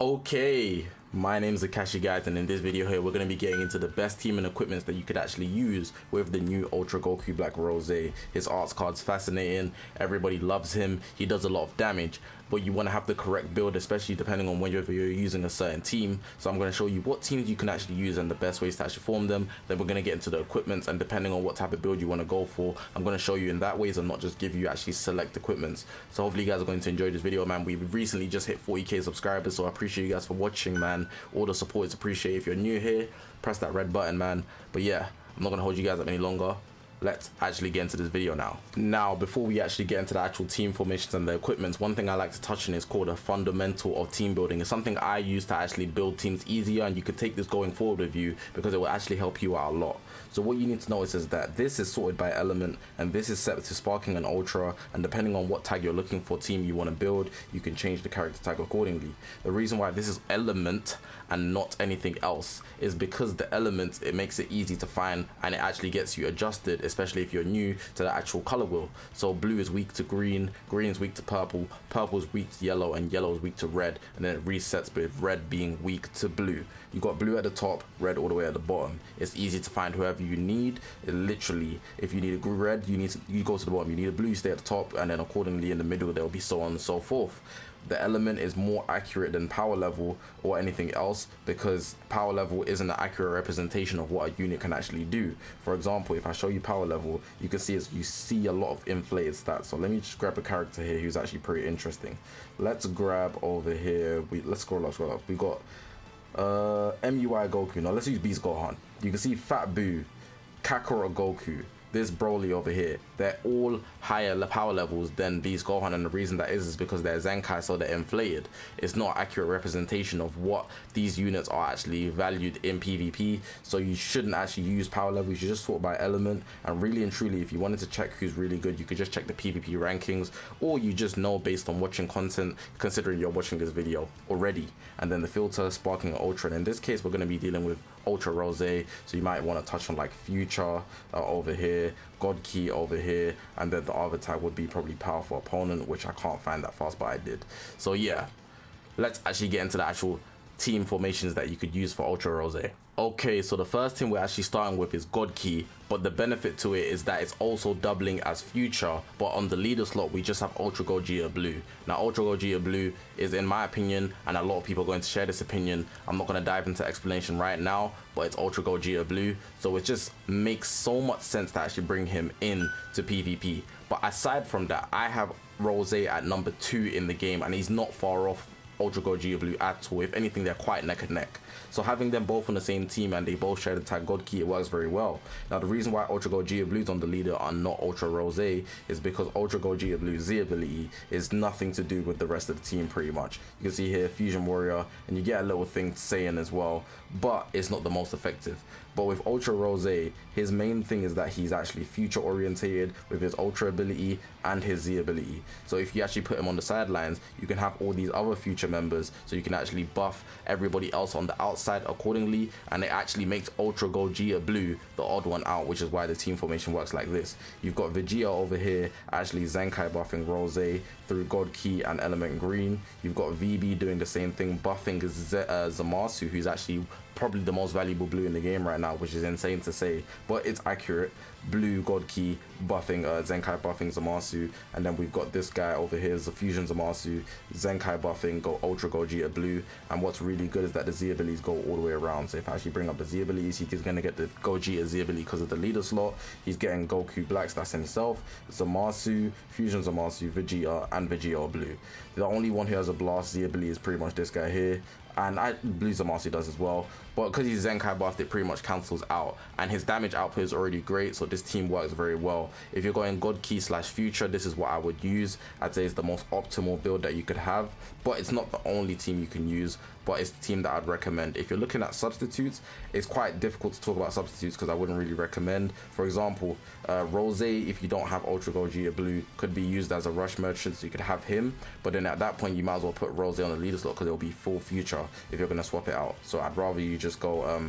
Okay, my name's Zakashi, guys, and in this video here we're going to be getting into the best team and equipments that you could actually use with the new Ultra Goku Black Rose. His arts card's fascinating, everybody loves him, he does a lot of damage, but you want to have the correct build, especially depending on whether you're using a certain team. So I'm going to show you what teams you can actually use and the best ways to actually form them. Then we're going to get into the equipments, and depending on what type of build you want to go for, I'm going to show you in that ways and not just give you actually select equipments. So hopefully you guys are going to enjoy this video, man. We've recently just hit 40k subscribers, so I appreciate you guys for watching, man. All the support is appreciated. If you're new here, press that red button, man. But yeah, I'm not going to hold you guys up any longer. Let's actually get into this video now. Now, before we actually get into the actual team formations and the equipments, one thing I like to touch on is called a fundamental of team building. It's something I use to actually build teams easier, and you could take this going forward with you because it will actually help you out a lot. So what you need to notice is that this is sorted by element, and this is set to sparking and ultra, and depending on what tag you're looking for team you want to build, you can change the character tag accordingly. The reason why this is element and not anything else is because the element, it makes it easy to find, and it actually gets you adjusted, especially if you're new to the actual color wheel. So blue is weak to green, green is weak to purple, purple is weak to yellow, and yellow is weak to red, and then it resets with red being weak to blue. You got blue at the top, red all the way at the bottom. It's easy to find whoever you need. It literally, if you need a red, you go to the bottom. You need a blue, you stay at the top, and then accordingly in the middle there will be so on and so forth. The element is more accurate than power level or anything else, because power level isn't an accurate representation of what a unit can actually do. For example, if I show you power level, you can see you see a lot of inflated stats. So let me just grab a character here who's actually pretty interesting. Let's grab over here. Let's scroll up. We got MUI Goku. Now let's use Beast Gohan. You can see Fat Boo, Kakarot Goku, this Broly over here, they're all higher power levels than Beast Gohan, and the reason that is because they're Zenkai, so they're inflated. It's not an accurate representation of what these units are actually valued in PvP, so you shouldn't actually use power level. You should just sort by element, and really and truly, if you wanted to check who's really good, you could just check the PvP rankings, or you just know based on watching content, considering you're watching this video already. And then the filter, sparking, ultra, and in this case we're going to be dealing with Ultra Rose, so you might want to touch on like Future over here, God Key over here, and then the other tag would be probably Powerful Opponent, which I can't find that fast, but I did. So yeah, let's actually get into the actual team formations that you could use for Ultra Rose. Okay, so the first team we're actually starting with is God Key, but the benefit to it is that it's also doubling as Future, but on the leader slot we just have Ultra Gogeta Blue. Now Ultra Gogeta Blue is, in my opinion, and a lot of people are going to share this opinion, I'm not going to dive into explanation right now, but it's Ultra Gogeta Blue, so it just makes so much sense to actually bring him in to PvP. But aside from that, I have Rose at number 2 in the game, and he's not far off Ultra Gogeta Blue at all. If anything, they're quite neck and neck. So having them both on the same team and they both share the tag God Key, it works very well. Now the reason why Ultra Gogeta Blue's on the leader and not Ultra Rose is because Ultra Gogeta Blue's Z ability is nothing to do with the rest of the team pretty much. You can see here Fusion Warrior, and you get a little thing saying as well, but it's not the most effective. But with Ultra Rose, his main thing is that he's actually future orientated with his Ultra ability and his Z ability. So if you actually put him on the sidelines, you can have all these other future members, so you can actually buff everybody else on the outside accordingly, and it actually makes Ultra Gogeta Blue the odd one out, which is why the team formation works like this. You've got Vegeta over here actually Zenkai buffing Rose through God Key and Element Green. You've got VB doing the same thing, buffing Zamasu, who's actually probably the most valuable blue in the game right now, which is insane to say, but it's accurate. Blue God Key buffing Zenkai buffing Zamasu, and then we've got this guy over here, the Fusion Zamasu, Zenkai buffing Ultra Gogeta Blue. And what's really good is that the Z abilities go all the way around. So if I actually bring up the Z abilities, he's going to get the Gogeta Z ability because of the leader slot. He's getting Goku Blacks, that's himself, Zamasu, Fusion Zamasu, Vegeta, and Vegeta Blue. The only one who has a Blast Z ability is pretty much this guy here, and Blue Zamasu does as well, but because he's Zenkai buffed, it pretty much cancels out, and his damage output is already great, so this team works very well. If you're going God Key / Future, this is what I would use. I'd say it's the most optimal build that you could have, but it's not the only team you can use, but it's the team that I'd recommend. If you're looking at substitutes, it's quite difficult to talk about substitutes because I wouldn't really recommend. For example, Rose, if you don't have Ultra Gogeta Blue, could be used as a rush merchant, so you could have him, but then at that point you might as well put Rose on the leader slot because it'll be full Future if you're going to swap it out. So I'd rather you just go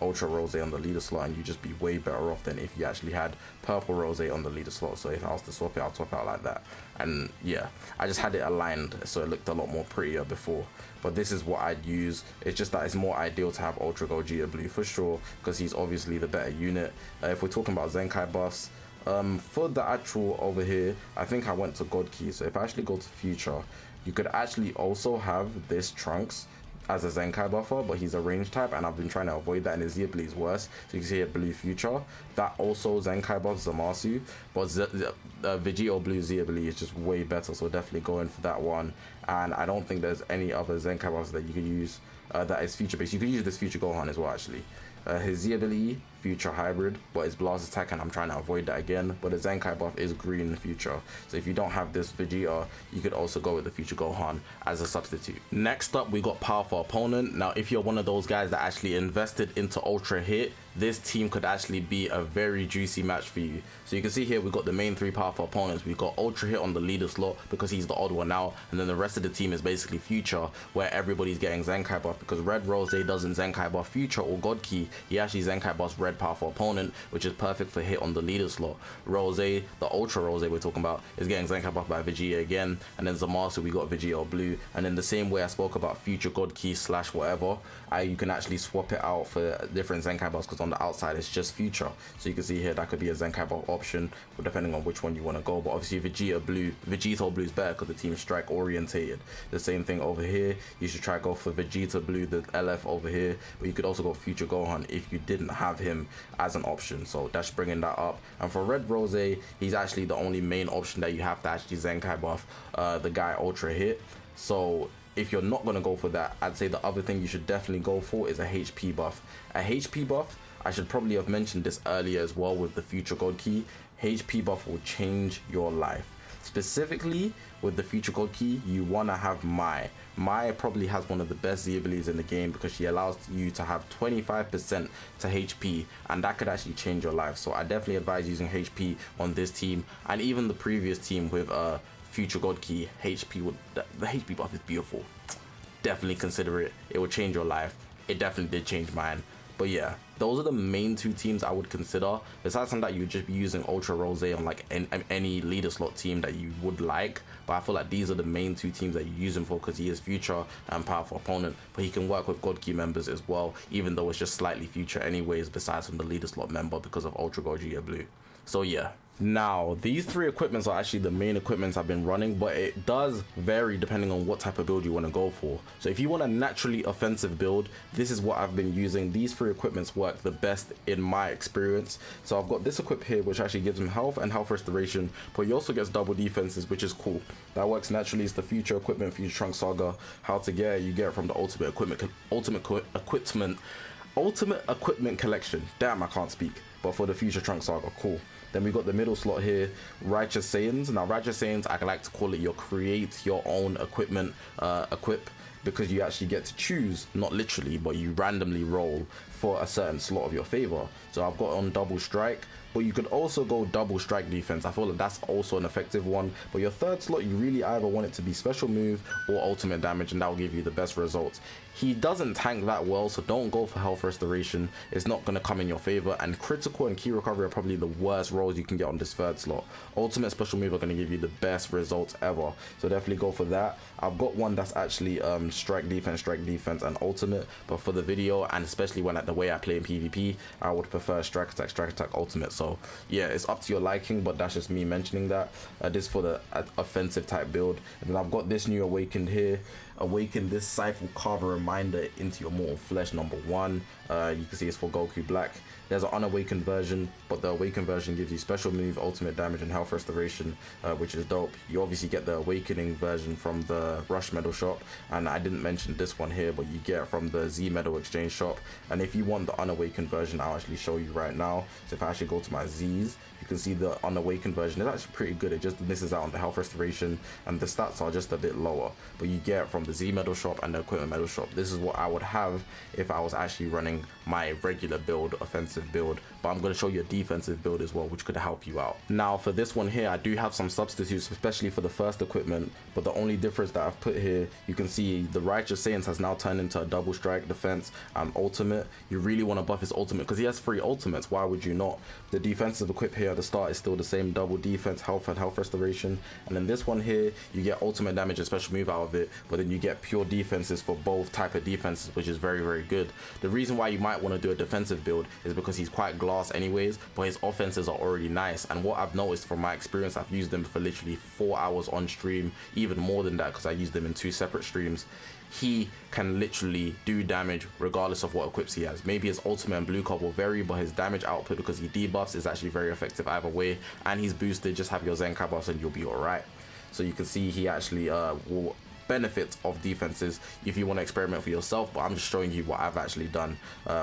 Ultra Rose on the leader slot, and you just be way better off than if you actually had Purple Rose on the leader slot. So if I was to swap it, I'll swap it out like that. And yeah, I just had it aligned so it looked a lot more prettier before. But this is what I'd use. It's just that it's more ideal to have Ultra Gogeta Blue for sure, because he's obviously the better unit. If we're talking about Zenkai buffs, for the actual over here, I think I went to God Key. So if I actually go to Future, you could actually also have this Trunks as a Zenkai buffer, but he's a range type, and I've been trying to avoid that, and his Zebli is worse. So you can see here Blue Future, that also Zenkai buffs Zamasu, but Vegito Blue Zebli is just way better, so definitely go in for that one. And I don't think there's any other Zenkai buffs that you could use that is future based. You could use this Future Gohan as well actually. His Z ability, Future Hybrid, but his blast attack, and I'm trying to avoid that again, but the Zenkai buff is green Future. So if you don't have this Vegeta, you could also go with the Future Gohan as a substitute. Next up, we got Powerful Opponent. Now, if you're one of those guys that actually invested into Ultra Hit, this team could actually be a very juicy match for you. So you can see here, we've got the main three powerful opponents. We've got Ultra Hit on the leader slot because he's the odd one out, and then the rest of the team is basically Future, where everybody's getting Zenkai buff, because Red Rose doesn't Zenkai buff Future or God Key. He actually Zenkai buffs Red Powerful Opponent, which is perfect for Hit on the leader slot. Rose, the Ultra Rose we're talking about, is getting Zenkai buff by Vegeta again, and then Zamasu, we got Vegeta Blue. And in the same way I spoke about Future God Key / whatever, you can actually swap it out for different Zenkai buffs, because on the outside it's just Future. So you can see here that could be a Zenkai buff option, depending on which one you want to go. But obviously Vegito Blue is better because the team is strike orientated. The same thing over here, you should try to go for Vegeta Blue, the LF over here, but you could also go Future Gohan if you didn't have him as an option. So that's bringing that up. And for Red Rose, he's actually the only main option that you have to actually Zenkai buff the guy Ultra Hit. So if you're not going to go for that, I'd say the other thing you should definitely go for is a HP buff. A HP buff, I should probably have mentioned this earlier as well with the Future God Key. HP buff will change your life. Specifically with the Future God Key, you want to have Mai. Mai probably has one of the best Z abilities in the game, because she allows you to have 25% to HP, and that could actually change your life. So I definitely advise using HP on this team, and even the previous team with Future God Key. The HP buff is beautiful. Definitely consider it. It will change your life. It definitely did change mine. But yeah, those are the main two teams I would consider. Besides from that, you would just be using Ultra Rose on like any leader slot team that you would like. But I feel like these are the main two teams that you use him for, because he is Future and Powerful Opponent. But he can work with God Key members as well, even though it's just slightly Future anyways, besides from the leader slot member because of Ultra Gogeta Blue. So yeah. Now, these three equipments are actually the main equipments I've been running, but it does vary depending on what type of build you want to go for. So if you want a naturally offensive build, this is what I've been using. These three equipments work the best in my experience. So I've got this equip here, which actually gives him health and health restoration, but he also gets double defenses, which is cool. That works naturally. It's the Future Equipment, Future Trunks Saga. How to get it, you get it from the Ultimate Equipment Collection. Damn, I can't speak. But for the Future Trunks Saga, cool. Then we got the middle slot here, Righteous Saiyans. Now Righteous Saiyans, I like to call it your create your own equipment equip, because you actually get to choose, not literally, but you randomly roll for a certain slot of your favor. So I've got on double strike, but you could also go double strike defense. I feel like that's also an effective one. But your third slot, you really either want it to be special move or ultimate damage, and that will give you the best results. He doesn't tank that well, so don't go for health restoration. It's not going to come in your favor, and critical and key recovery are probably the worst rolls you can get on this third slot. Ultimate special move are going to give you the best results ever, so definitely go for that. I've got one that's actually strike defense, and ultimate, but for the video, and especially when the way I play in PvP, I would prefer strike attack, ultimate. So yeah, it's up to your liking, but that's just me mentioning that. This for the offensive type build. And then I've got this new awakened here. Awaken this Scythe will carve a reminder into your mortal flesh #1. You can see it's for Goku Black. There's an unawakened version, but the awakened version gives you special move, ultimate damage, and health restoration, which is dope. You obviously get the awakening version from the Rush Medal shop, and I didn't mention this one here, but you get it from the Z Medal exchange shop. And if you want the unawakened version, I'll actually show you right now. So if I actually go to my Z's, you can see the unawakened version is actually pretty good. It just misses out on the health restoration, and the stats are just a bit lower, but you get it from the the Z medal shop and the equipment medal shop. This is what I would have if I was actually running my regular build, offensive build, but I'm going to show you a defensive build as well, which could help you out. Now for this one here, I do have some substitutes, especially for the first equipment, but the only difference that I've put here, you can see the Righteous Saiyans has now turned into a double strike defense and ultimate. You really want to buff his ultimate because he has 3 ultimates. Why would you not? The defensive equip here at the start is still the same, double defense, health and health restoration, and then this one here you get ultimate damage and special move out of it, but then you get pure defenses for both type of defenses, which is very, very good. The reason why you might want to do a defensive build is because he's quite glass anyways, but his offenses are already nice, and what I've noticed from my experience, I've used them for literally 4 hours on stream, even more than that because I used them in 2 separate streams. He can literally do damage regardless of what equips he has. Maybe his ultimate and blue card will vary, but his damage output, because he debuffs, is actually very effective either way, and he's boosted. Just have your Zenkai buffs and you'll be alright. So you can see he actually will benefit of defenses if you want to experiment for yourself, but I'm just showing you what I've actually done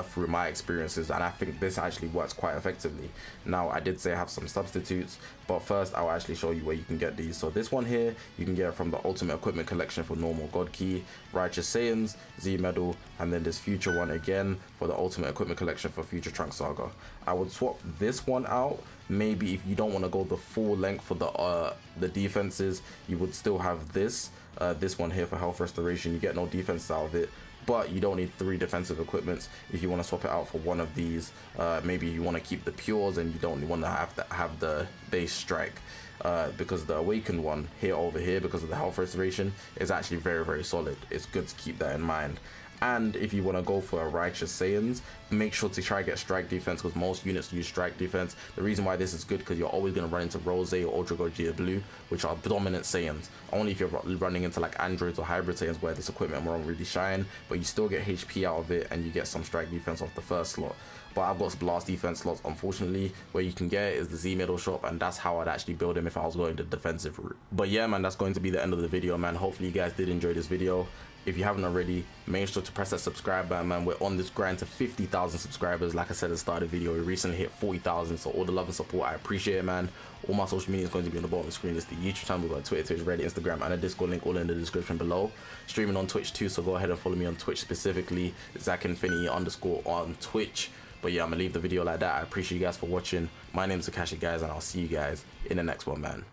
through my experiences, and I think this actually works quite effectively. Now I did say I have some substitutes, but first I'll actually show you where you can get these. So this one here you can get it from the Ultimate Equipment Collection for normal God Key, Righteous Saiyans, Z Medal, and then this future one again for the Ultimate Equipment Collection for Future Trunks Saga. I would swap this one out. Maybe if you don't want to go the full length for the defenses, you would still have this one here for health restoration. You get no defense out of it, but you don't need 3 defensive equipments. If you want to swap it out for one of these, maybe you want to keep the pures and you don't want to have the base strike, because the awakened one here over here, because of the health restoration, is actually very, very solid. It's good to keep that in mind. And if you want to go for a Righteous Saiyans, make sure to try to get strike defense, because most units use strike defense. The reason why this is good, because you're always going to run into Rose or Ultra Gogeta Blue, which are dominant Saiyans. Only if you're running into like androids or hybrid Saiyans where this equipment won't really shine, but you still get HP out of it and you get some strike defense off the first slot. But I've got blast defense slots, unfortunately. Where you can get it is the Z medal shop, and that's how I'd actually build him if I was going the defensive route. But yeah, man, that's going to be the end of the video, man. Hopefully you guys did enjoy this video. If you haven't already, make sure to press that subscribe button, man. We're on this grind to 50,000 subscribers. Like I said at the start of the video, we recently hit 40,000, so all the love and support, I appreciate it, man. All my social media is going to be on the bottom of the screen. It's the YouTube channel, we've got Twitter, Twitch, Reddit, Instagram, and a Discord link all in the description below. Streaming on Twitch too, so go ahead and follow me on Twitch, specifically ZakInfinity_ on Twitch. But yeah, I'm gonna leave the video like that. I appreciate you guys for watching. My name's Zakashi, guys, and I'll see you guys in the next one, man.